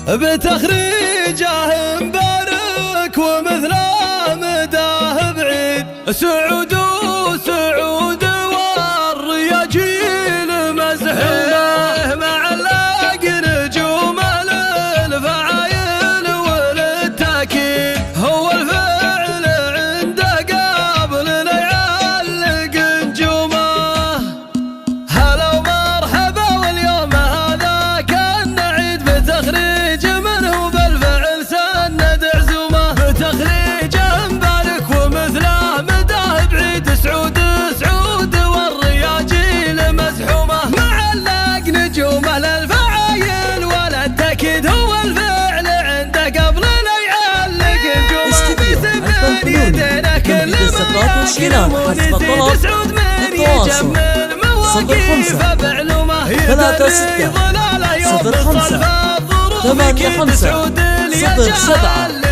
بتخريجه مبارك ومثله مداه بعيد. سعود وسعود والرياجيل مزحومه معلق نجومه للفعايل وللتأكيد. هو الفعل عنده قبل لا يعلق نجومه. هلا ومرحبا واليوم هذا كان نعيد بتخريج منه بالفعل سند عزومه. بتخريجه مبارك ومثله مداه بعيد. سعود سعود والرياجيل مزحومه معلق نجومه للفعايل ولا التأكيد. هو الفعل عنده قبل لا يعلق نجومه. بسبب يدينا كل ما ياكلون يزيد. سعود من يجمل مواقف بعلومه. يدري ظلاله يوم الصلفه الظروف. 85 05 07